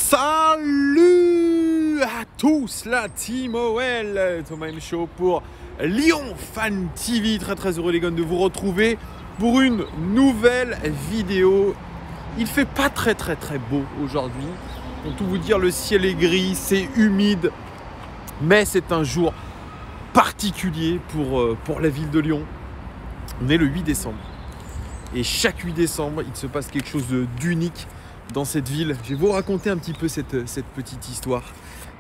Salut à tous, la team OL, Thomas M. Show pour Lyon Fan TV. Très heureux les gars de vous retrouver pour une nouvelle vidéo. Il fait pas très beau aujourd'hui. Pour tout vous dire, le ciel est gris, c'est humide, mais c'est un jour particulier pour la ville de Lyon. On est le 8 décembre. Et chaque 8 décembre, il se passe quelque chose d'unique dans cette ville. Je vais vous raconter un petit peu cette petite histoire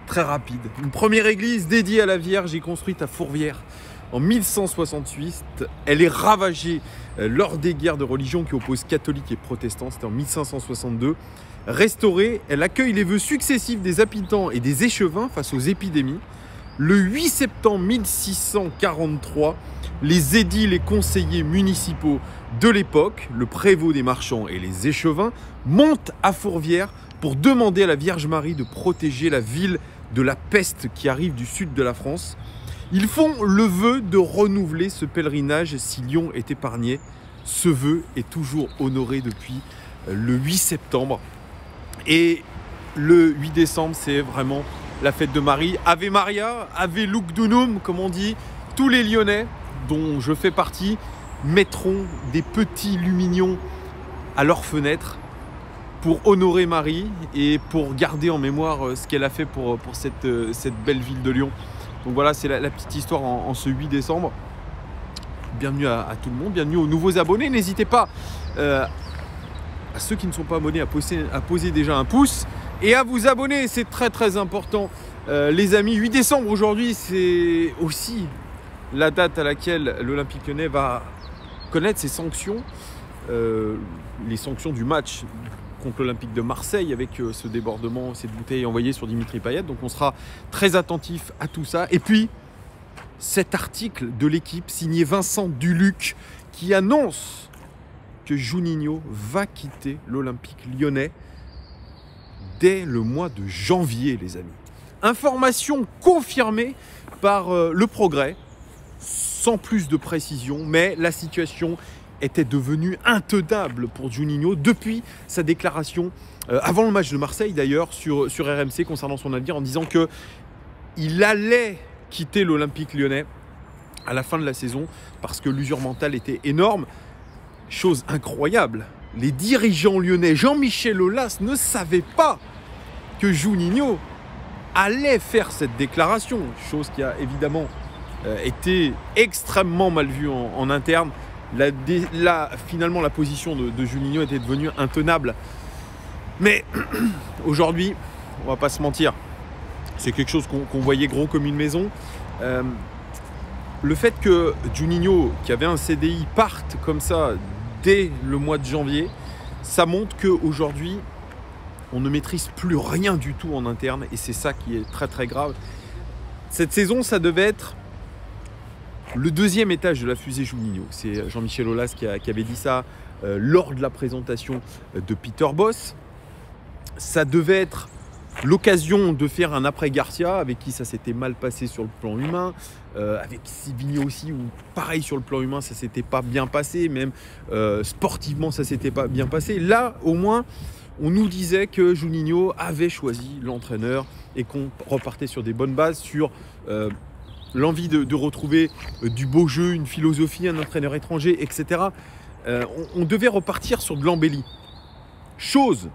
très rapide. Une première église dédiée à la Vierge est construite à Fourvière en 1168. Elle est ravagée lors des guerres de religion qui opposent catholiques et protestants. C'était en 1562. Restaurée, elle accueille les vœux successifs des habitants et des échevins face aux épidémies. Le 8 septembre 1643, les édiles et conseillers municipaux de l'époque, le prévôt des marchands et les échevins, montent à Fourvière pour demander à la Vierge Marie de protéger la ville de la peste qui arrive du sud de la France. Ils font le vœu de renouveler ce pèlerinage si Lyon est épargné. Ce vœu est toujours honoré depuis le 8 septembre. Et le 8 décembre, c'est vraiment la fête de Marie. Ave Maria, Ave Lugdunum, comme on dit. Tous les Lyonnais, dont je fais partie, mettront des petits lumignons à leurs fenêtres pour honorer Marie et pour garder en mémoire ce qu'elle a fait pour cette belle ville de Lyon. Donc voilà, c'est la petite histoire en ce 8 décembre. Bienvenue à tout le monde, bienvenue aux nouveaux abonnés. N'hésitez pas à ceux qui ne sont pas abonnés à poser déjà un pouce et à vous abonner, c'est très important. Les amis, 8 décembre aujourd'hui, c'est aussi la date à laquelle l'Olympique Lyonnais va connaître ses sanctions, les sanctions du match contre l'Olympique de Marseille avec ce débordement, cette bouteille envoyée sur Dimitri Payet. Donc on sera très attentif à tout ça. Et puis cet article de l'équipe signé Vincent Duluc qui annonce que Juninho va quitter l'Olympique Lyonnais dès le mois de janvier, les amis. Information confirmée par Le Progrès, sans plus de précision, mais la situation était devenue intenable pour Juninho depuis sa déclaration, avant le match de Marseille d'ailleurs, sur RMC concernant son avenir, en disant qu'il allait quitter l'Olympique Lyonnais à la fin de la saison parce que l'usure mentale était énorme. Chose incroyable, les dirigeants lyonnais, Jean-Michel Aulas, ne savaient pas que Juninho allait faire cette déclaration, chose qui a évidemment été extrêmement mal vue en interne. Finalement, la position de Juninho était devenue intenable. Mais aujourd'hui, on va pas se mentir, c'est quelque chose qu'on voyait gros comme une maison. Le fait que Juninho, qui avait un CDI, parte comme ça dès le mois de janvier, ça montre qu'aujourd'hui, on ne maîtrise plus rien du tout en interne et c'est ça qui est très grave. Cette saison, ça devait être le deuxième étage de la fusée Juninho. C'est Jean-Michel Aulas qui avait dit ça lors de la présentation de Peter Bosz. Ça devait être l'occasion de faire un après-Garcia, avec qui ça s'était mal passé sur le plan humain, avec Séville aussi, où pareil sur le plan humain, ça s'était pas bien passé, même sportivement, ça s'était pas bien passé. Là, au moins, on nous disait que Juninho avait choisi l'entraîneur et qu'on repartait sur des bonnes bases, sur l'envie de retrouver du beau jeu, une philosophie, un entraîneur étranger, etc. On devait repartir sur de l'embellie. Chose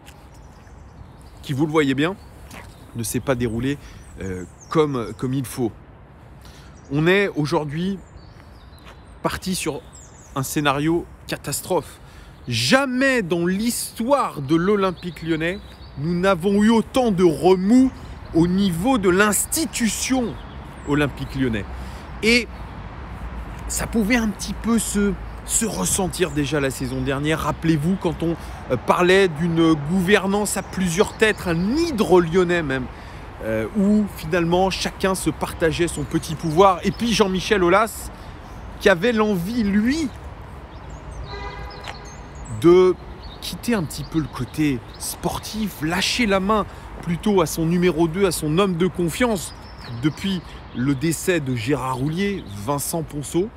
qui, vous le voyez bien, ne s'est pas déroulée comme il faut. On est aujourd'hui parti sur un scénario catastrophe. Jamais dans l'histoire de l'Olympique Lyonnais, nous n'avons eu autant de remous au niveau de l'institution Olympique Lyonnais. Et ça pouvait un petit peu se ressentir déjà la saison dernière. Rappelez-vous quand on parlait d'une gouvernance à plusieurs têtes, un hydre lyonnais même, où finalement chacun se partageait son petit pouvoir. Et puis Jean-Michel Aulas qui avait l'envie, lui, de quitter un petit peu le côté sportif, lâcher la main plutôt à son numéro 2, à son homme de confiance depuis le décès de Gérard Houllier, Vincent Ponceau,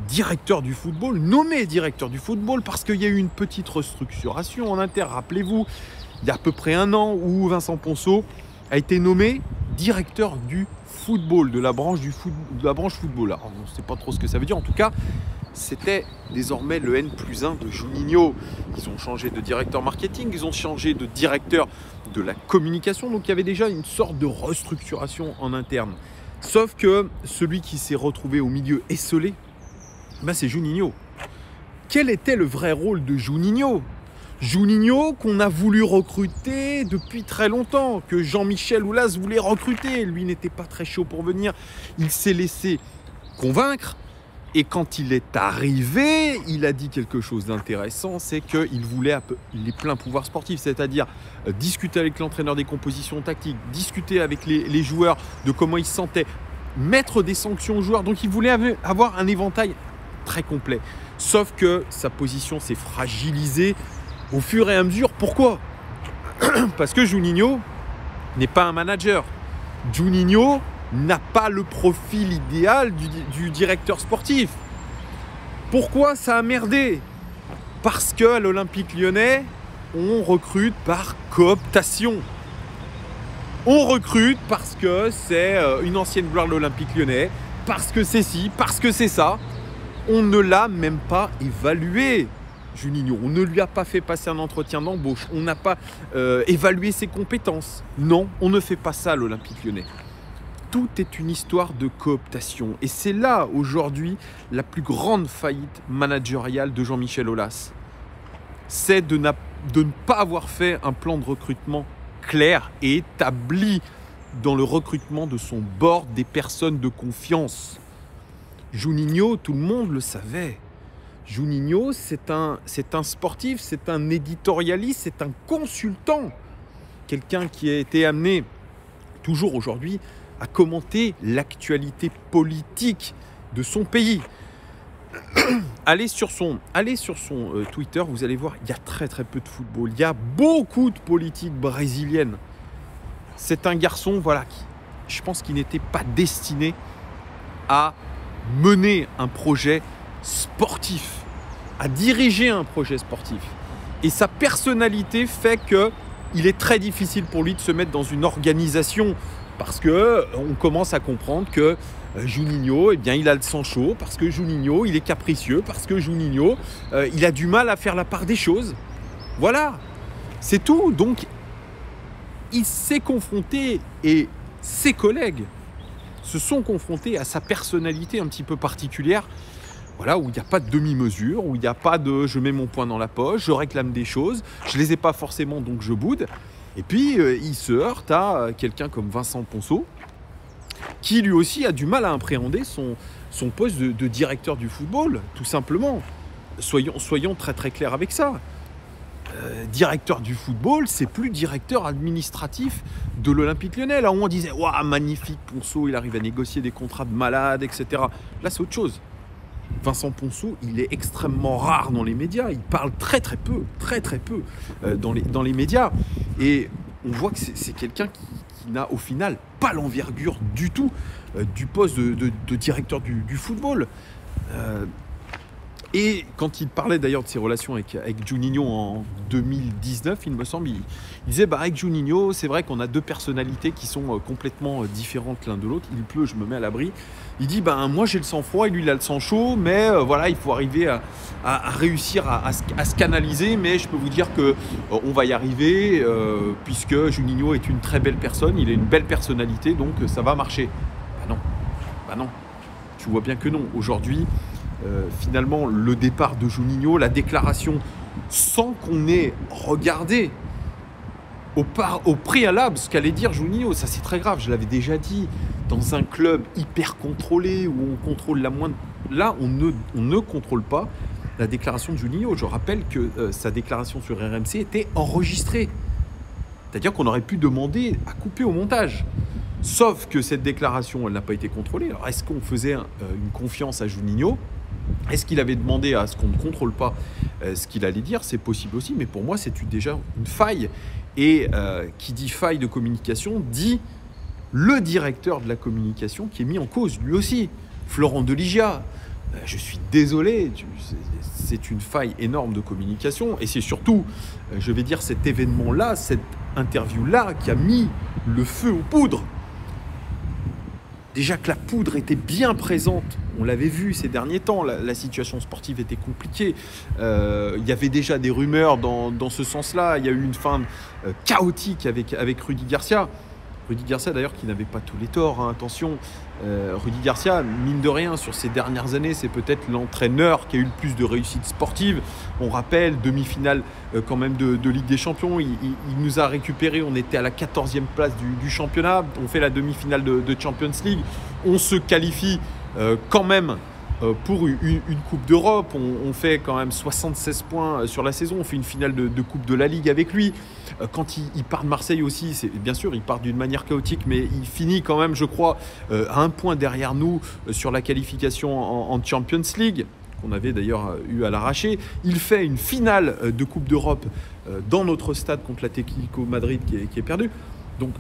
directeur du football, nommé directeur du football parce qu'il y a eu une petite restructuration en interne. Rappelez-vous, il y a à peu près un an, où Vincent Ponceau a été nommé directeur du football, de la branche football. Alors, on ne sait pas trop ce que ça veut dire. En tout cas, c'était désormais le N+1 de Juninho. Ils ont changé de directeur marketing, ils ont changé de directeur de la communication. Donc, il y avait déjà une sorte de restructuration en interne. Sauf que celui qui s'est retrouvé au milieu esselé, c'est Juninho. Quel était le vrai rôle de Juninho ? Juninho qu'on a voulu recruter depuis très longtemps, que Jean-Michel Aulas voulait recruter. Lui n'était pas très chaud pour venir. Il s'est laissé convaincre. Et quand il est arrivé, il a dit quelque chose d'intéressant, c'est qu'il voulait les pleins pouvoirs sportifs, c'est-à-dire discuter avec l'entraîneur des compositions tactiques, discuter avec les joueurs de comment ils se sentaient, mettre des sanctions aux joueurs. Donc il voulait avoir un éventail très complet. Sauf que sa position s'est fragilisée au fur et à mesure. Pourquoi ? Parce que Juninho n'est pas un manager. Juninho n'a pas le profil idéal du directeur sportif. Pourquoi ça a merdé ? Parce qu'à l'Olympique Lyonnais, on recrute par cooptation. On recrute parce que c'est une ancienne gloire de l'Olympique Lyonnais, parce que c'est ci, parce que c'est ça. On ne l'a même pas évalué, Juninho. On ne lui a pas fait passer un entretien d'embauche. On n'a pas évalué ses compétences. Non, on ne fait pas ça à l'Olympique Lyonnais. Tout est une histoire de cooptation. Et c'est là, aujourd'hui, la plus grande faillite managériale de Jean-Michel Aulas. C'est de ne pas avoir fait un plan de recrutement clair et établi dans le recrutement de son board des personnes de confiance. Juninho, tout le monde le savait. Juninho, c'est un sportif, c'est un éditorialiste, c'est un consultant. Quelqu'un qui a été amené, toujours aujourd'hui, à commenter l'actualité politique de son pays. Allez sur son Twitter, vous allez voir, il y a très très peu de football. Il y a beaucoup de politique brésilienne. C'est un garçon, voilà, je pense qu'il n'était pas destiné à mener un projet sportif, à diriger un projet sportif. Et sa personnalité fait qu'il est très difficile pour lui de se mettre dans une organisation. Parce qu'on commence à comprendre que Juninho, il a le sang chaud, parce que Juninho, il est capricieux, parce que Juninho, il a du mal à faire la part des choses. Voilà, c'est tout. Donc, il s'est confronté, et ses collègues se sont confrontés à sa personnalité un petit peu particulière, voilà, où il n'y a pas de demi-mesure, où il n'y a pas de « je mets mon poing dans la poche, je réclame des choses, je ne les ai pas forcément, donc je boude ». Et puis, il se heurte à quelqu'un comme Vincent Ponceau, qui lui aussi a du mal à appréhender son poste de directeur du football, tout simplement. Soyons très très clairs avec ça. Directeur du football, c'est plus directeur administratif de l'Olympique Lyonnais. Là où on disait « Waouh, magnifique, Ponceau, il arrive à négocier des contrats de malade, etc. » Là, c'est autre chose. Vincent Ponceau, il est extrêmement rare dans les médias. Il parle très très peu dans les médias. Et on voit que c'est quelqu'un qui n'a au final pas l'envergure du tout du poste de directeur du football. Et quand il parlait d'ailleurs de ses relations avec Juninho en 2019, il me semble, il disait avec Juninho, c'est vrai qu'on a deux personnalités qui sont complètement différentes l'un de l'autre. Il pleut, je me mets à l'abri. Il dit moi j'ai le sang froid et lui il a le sang chaud, mais voilà, il faut arriver à réussir à se canaliser. Mais je peux vous dire que on va y arriver puisque Juninho est une très belle personne, il a une belle personnalité, donc ça va marcher. Non, tu vois bien que non. Aujourd'hui, finalement, le départ de Juninho, la déclaration, sans qu'on ait regardé au préalable ce qu'allait dire Juninho, ça c'est très grave, je l'avais déjà dit, dans un club hyper contrôlé où on contrôle la moindre... Là, on ne contrôle pas la déclaration de Juninho. Je rappelle que sa déclaration sur RMC était enregistrée. C'est-à-dire qu'on aurait pu demander à couper au montage. Sauf que cette déclaration, elle n'a pas été contrôlée. Alors, est-ce qu'on faisait une confiance à Juninho ? Est-ce qu'il avait demandé à ce qu'on ne contrôle pas ce qu'il allait dire ? C'est possible aussi, mais pour moi, c'est déjà une faille. Et qui dit faille de communication, dit le directeur de la communication qui est mis en cause, lui aussi. Florent Deligia, Je suis désolé, c'est une faille énorme de communication et c'est surtout, je vais dire, cet événement-là, cette interview-là qui a mis le feu aux poudres. Déjà que la poudre était bien présente, on l'avait vu ces derniers temps, la situation sportive était compliquée. Il y avait déjà des rumeurs dans ce sens-là. Il y a eu une fin chaotique avec Rudy Garcia. Rudy Garcia d'ailleurs qui n'avait pas tous les torts, hein, attention. Rudy Garcia, mine de rien, sur ces dernières années, c'est peut-être l'entraîneur qui a eu le plus de réussite sportive. On rappelle, demi-finale quand même de Ligue des Champions. Il nous a récupéré, on était à la 14e place du championnat. On fait la demi-finale de Champions League. On se qualifie quand même pour une Coupe d'Europe. On fait quand même 76 points sur la saison. On fait une finale de Coupe de la Ligue avec lui. Quand il part de Marseille aussi, bien sûr, il part d'une manière chaotique, mais il finit quand même, je crois, à un point derrière nous sur la qualification en Champions League, qu'on avait d'ailleurs eu à l'arraché. Il fait une finale de Coupe d'Europe dans notre stade contre l'Atlético Madrid qui est perdu. Donc,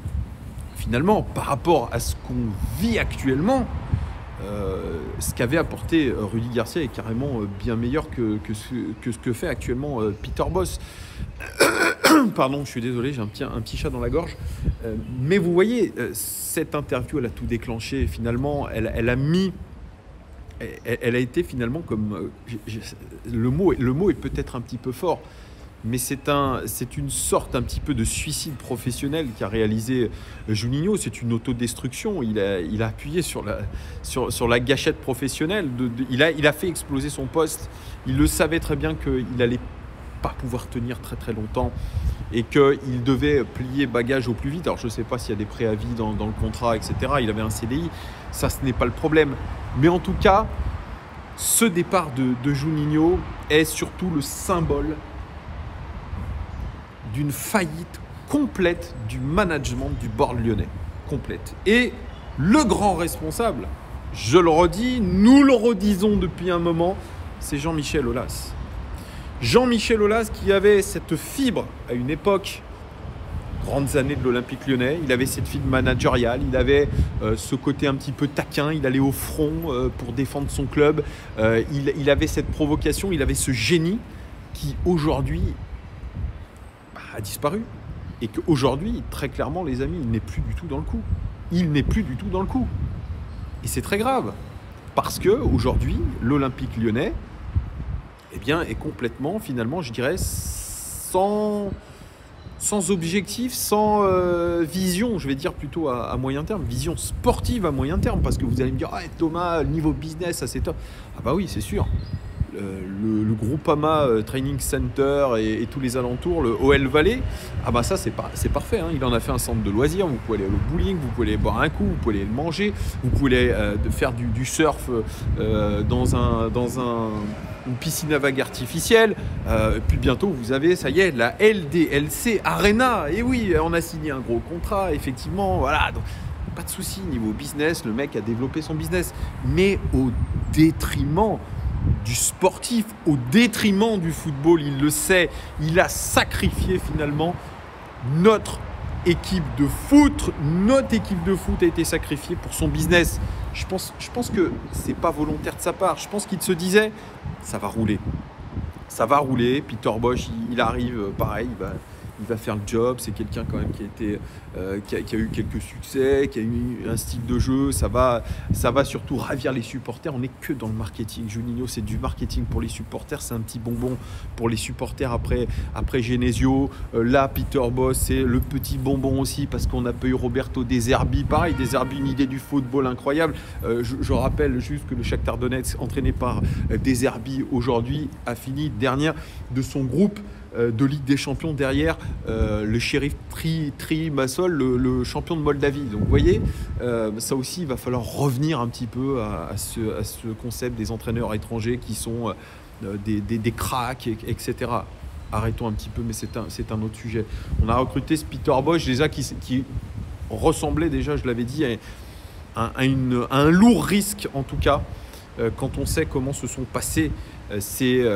finalement, par rapport à ce qu'on vit actuellement, ce qu'avait apporté Rudy Garcia est carrément bien meilleur que ce que fait actuellement Peter Bosz. Pardon, je suis désolé, j'ai un petit chat dans la gorge. Mais vous voyez, cette interview, elle a tout déclenché. Finalement, elle a été finalement comme... le mot est peut-être un petit peu fort, mais c'est une sorte un petit peu de suicide professionnel qu'a réalisé Juninho. C'est une autodestruction. Il a appuyé sur la gâchette professionnelle. Il a fait exploser son poste. Il le savait très bien qu'il n'allait pas pouvoir tenir très très longtemps et qu'il devait plier bagage au plus vite. Alors je ne sais pas s'il y a des préavis dans le contrat, etc. Il avait un CDI. Ça, ce n'est pas le problème. Mais en tout cas, ce départ de Juninho est surtout le symbole d'une faillite complète du management du Board lyonnais. Complète. Et le grand responsable, je le redis, nous le redisons depuis un moment, c'est Jean-Michel Aulas. Jean-Michel Aulas qui avait cette fibre à une époque, grandes années de l'Olympique lyonnais, il avait cette fibre managériale, il avait ce côté un petit peu taquin, il allait au front pour défendre son club, il avait cette provocation, il avait ce génie qui aujourd'hui a disparu. Et qu'aujourd'hui, très clairement, les amis, il n'est plus du tout dans le coup. Il n'est plus du tout dans le coup. Et c'est très grave. Parce qu'aujourd'hui, l'Olympique lyonnais est complètement, finalement, je dirais, sans objectif, sans vision, je vais dire plutôt à moyen terme, vision sportive à moyen terme. Parce que vous allez me dire, Thomas, niveau business, ça c'est top. Ah bah oui, c'est sûr. Le Groupama Training Center et tous les alentours, le OL Valley, ah bah ça c'est parfait, hein. Il en a fait un centre de loisirs, vous pouvez aller au bowling, vous pouvez aller boire un coup, vous pouvez aller le manger, vous pouvez aller faire du surf dans une piscine à vagues artificielle, puis bientôt vous avez, ça y est, la LDLC Arena, et oui, on a signé un gros contrat, effectivement, voilà, donc pas de souci, niveau business, le mec a développé son business, mais au détriment du sportif, au détriment du football, il le sait, il a sacrifié finalement notre équipe de foot. Notre équipe de foot a été sacrifiée pour son business. Je pense que c'est pas volontaire de sa part. Je pense qu'il se disait, ça va rouler. Ça va rouler. Peter Bosz, il arrive, pareil, il va faire le job. C'est quelqu'un quand même qui a eu quelques succès, qui a eu un style de jeu. Ça va surtout ravir les supporters. On n'est que dans le marketing. Juninho, c'est du marketing pour les supporters. C'est un petit bonbon pour les supporters après Genesio. Là, Peter Bosz, c'est le petit bonbon aussi parce qu'on a pas eu Roberto De Zerbi. Pareil, De Zerbi, une idée du football incroyable. Je rappelle juste que le Shakhtar Donetsk, entraîné par De Zerbi aujourd'hui, a fini dernière de son groupe de Ligue des Champions derrière le Sheriff Trimacol, le champion de Moldavie. Donc vous voyez, ça aussi, il va falloir revenir un petit peu à ce concept des entraîneurs étrangers qui sont des cracks, etc. Arrêtons un petit peu, mais c'est un autre sujet. On a recruté ce Peter Bosz déjà qui ressemblait déjà, je l'avais dit, à un lourd risque en tout cas, quand on sait comment se sont passées ces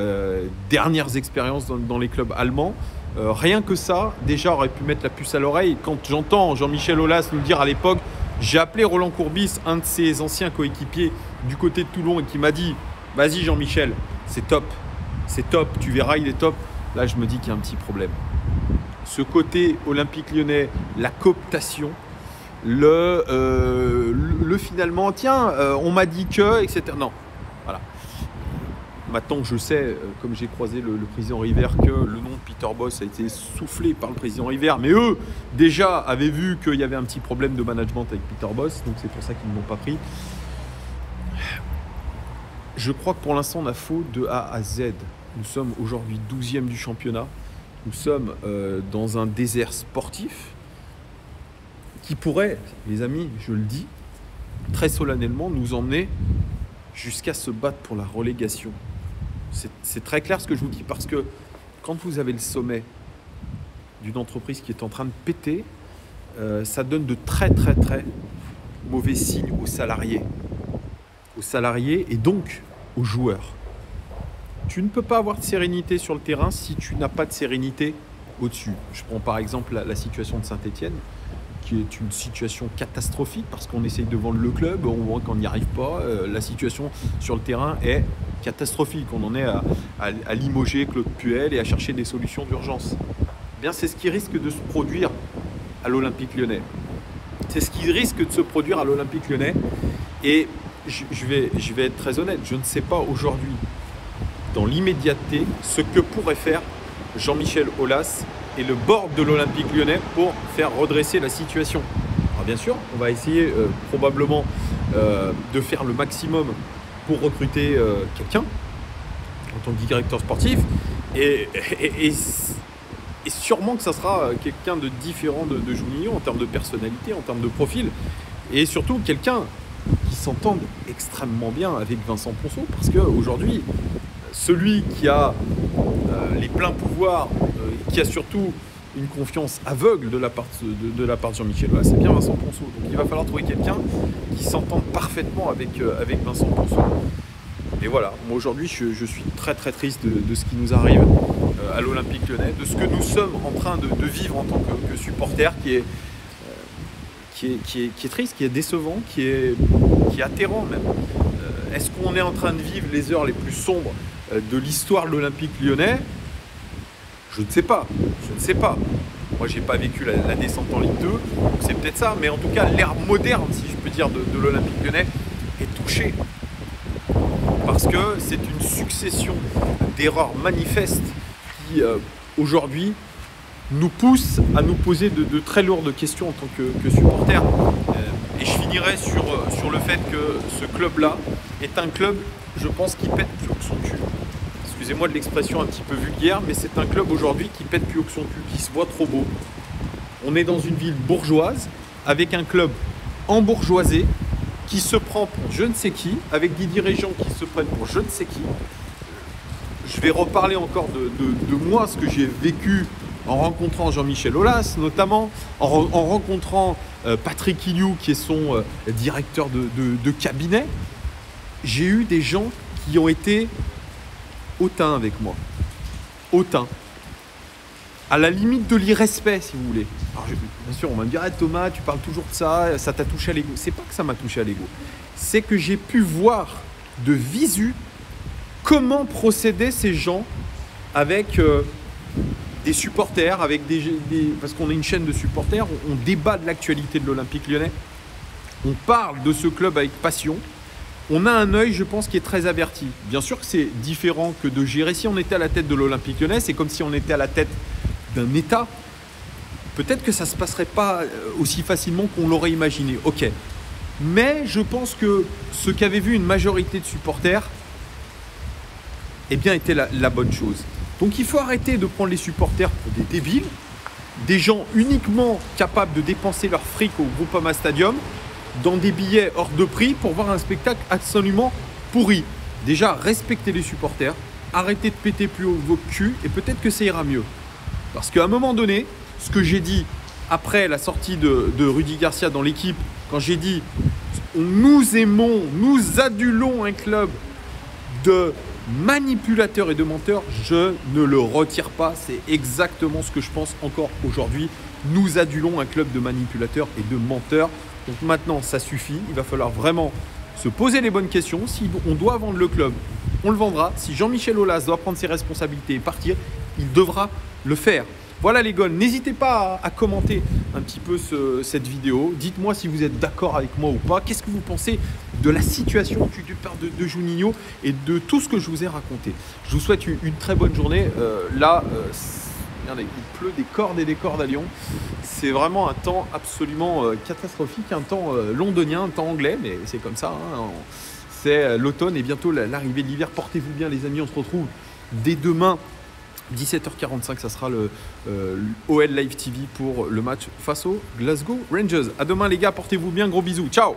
dernières expériences dans les clubs allemands. Rien que ça, déjà, aurait pu mettre la puce à l'oreille. Quand j'entends Jean-Michel Aulas nous dire à l'époque, j'ai appelé Roland Courbis, un de ses anciens coéquipiers du côté de Toulon, et qui m'a dit Vas-y Jean-Michel, c'est top. C'est top, tu verras, il est top. Là, je me dis qu'il y a un petit problème. Ce côté Olympique Lyonnais, la cooptation, le finalement, tiens, on m'a dit que, etc. Non, voilà. Maintenant, je sais, comme j'ai croisé le président River, que le nom de Peter Bosz a été soufflé par le président River. Mais eux, déjà, avaient vu qu'il y avait un petit problème de management avec Peter Bosz. Donc, c'est pour ça qu'ils ne l'ont pas pris. Je crois que pour l'instant, on a faux de A à Z. Nous sommes aujourd'hui 12e du championnat. Nous sommes dans un désert sportif qui pourrait, les amis, je le dis, très solennellement, nous emmener jusqu'à se battre pour la relégation. C'est très clair ce que je vous dis, parce que quand vous avez le sommet d'une entreprise qui est en train de péter, ça donne de très très très mauvais signes aux salariés et donc aux joueurs. Tu ne peux pas avoir de sérénité sur le terrain si tu n'as pas de sérénité au-dessus. Je prends par exemple la situation de Saint-Étienne, qui est une situation catastrophique parce qu'on essaye de vendre le club, on voit qu'on n'y arrive pas. La situation sur le terrain est catastrophique. On en est à limoger Claude Puel et à chercher des solutions d'urgence. Eh bien, c'est ce qui risque de se produire à l'Olympique Lyonnais. C'est ce qui risque de se produire à l'Olympique Lyonnais. Et je vais être très honnête, je ne sais pas aujourd'hui, dans l'immédiateté, ce que pourrait faire Jean-Michel Aulas et le board de l'Olympique Lyonnais pour faire redresser la situation. Alors bien sûr, on va essayer probablement de faire le maximum pour recruter quelqu'un en tant que directeur sportif et sûrement que ça sera quelqu'un de différent de Juninho en termes de personnalité, en termes de profil et surtout quelqu'un qui s'entende extrêmement bien avec Vincent Ponceau parce qu'aujourd'hui, celui qui a les pleins pouvoirs, qui a surtout une confiance aveugle de la part de Jean-Michel Aulas, c'est bien Vincent Ponceau. Donc il va falloir trouver quelqu'un qui s'entende parfaitement avec Vincent Ponceau. Et voilà, moi aujourd'hui je suis très très triste de ce qui nous arrive à l'Olympique Lyonnais, de ce que nous sommes en train de vivre en tant que supporters, qui est triste, qui est décevant, qui est atterrant même. Est-ce qu'on est en train de vivre les heures les plus sombres de l'histoire de l'Olympique Lyonnais? Je ne sais pas. Moi, j'ai pas vécu la descente en Ligue 2, donc c'est peut-être ça. Mais en tout cas, l'ère moderne, si je peux dire, de l'Olympique Lyonnais est touchée. Parce que c'est une succession d'erreurs manifestes qui, aujourd'hui, nous poussent à nous poser de très lourdes questions en tant que supporters. Et je finirai sur le fait que ce club-là est un club, je pense, qui pète plus haut que son cul. Excusez-moi de l'expression un petit peu vulgaire, mais c'est un club aujourd'hui qui pète plus haut que son cul, qui se voit trop beau. On est dans une ville bourgeoise, avec un club embourgeoisé, qui se prend pour je ne sais qui, avec des dirigeants qui se prennent pour je ne sais qui. Je vais reparler encore de moi, ce que j'ai vécu en rencontrant Jean-Michel Aulas, notamment, en rencontrant Patrick Ignou, qui est son directeur de cabinet. J'ai eu des gens qui ont été hautain avec moi. Hautain. À la limite de l'irrespect, si vous voulez. Alors, bien sûr, on va me dire, ah, Thomas, tu parles toujours de ça, ça t'a touché à l'ego. C'est pas que ça m'a touché à l'ego. C'est que j'ai pu voir de visu comment procédaient ces gens avec des supporters, avec parce qu'on est une chaîne de supporters, on débat de l'actualité de l'Olympique Lyonnais. On parle de ce club avec passion. On a un œil, je pense, qui est très averti. Bien sûr que c'est différent que de gérer. Si on était à la tête de l'Olympique Lyonnais, c'est comme si on était à la tête d'un État. Peut-être que ça ne se passerait pas aussi facilement qu'on l'aurait imaginé. Ok. Mais je pense que ce qu'avait vu une majorité de supporters, eh bien, était la bonne chose. Donc il faut arrêter de prendre les supporters pour des débiles, des gens uniquement capables de dépenser leur fric au Groupama Stadium, dans des billets hors de prix pour voir un spectacle absolument pourri. Déjà, respectez les supporters, arrêtez de péter plus haut vos culs et peut-être que ça ira mieux. Parce qu'à un moment donné, ce que j'ai dit après la sortie de Rudy Garcia dans l'équipe, quand j'ai dit nous aimons, nous adulons un club de manipulateurs et de menteurs, je ne le retire pas. C'est exactement ce que je pense encore aujourd'hui. Nous adulons un club de manipulateurs et de menteurs. Donc maintenant, ça suffit. Il va falloir vraiment se poser les bonnes questions. Si on doit vendre le club on le vendra. Si Jean-Michel Aulas doit prendre ses responsabilités et partir, il devra le faire. Voilà les gars, n'hésitez pas à commenter un petit peu cette vidéo. Dites-moi si vous êtes d'accord avec moi ou pas. Qu'est-ce que vous pensez de la situation du père de Juninho et de tout ce que je vous ai raconté. Je vous souhaite une très bonne journée. Regardez, il pleut des cordes et des cordes à Lyon. C'est vraiment un temps absolument catastrophique, un temps londonien, un temps anglais, mais c'est comme ça. Hein. C'est l'automne et bientôt l'arrivée de l'hiver. Portez-vous bien les amis, on se retrouve dès demain. 17h45, ça sera le OL Live TV pour le match face aux Glasgow Rangers. À demain les gars, portez-vous bien, gros bisous, ciao.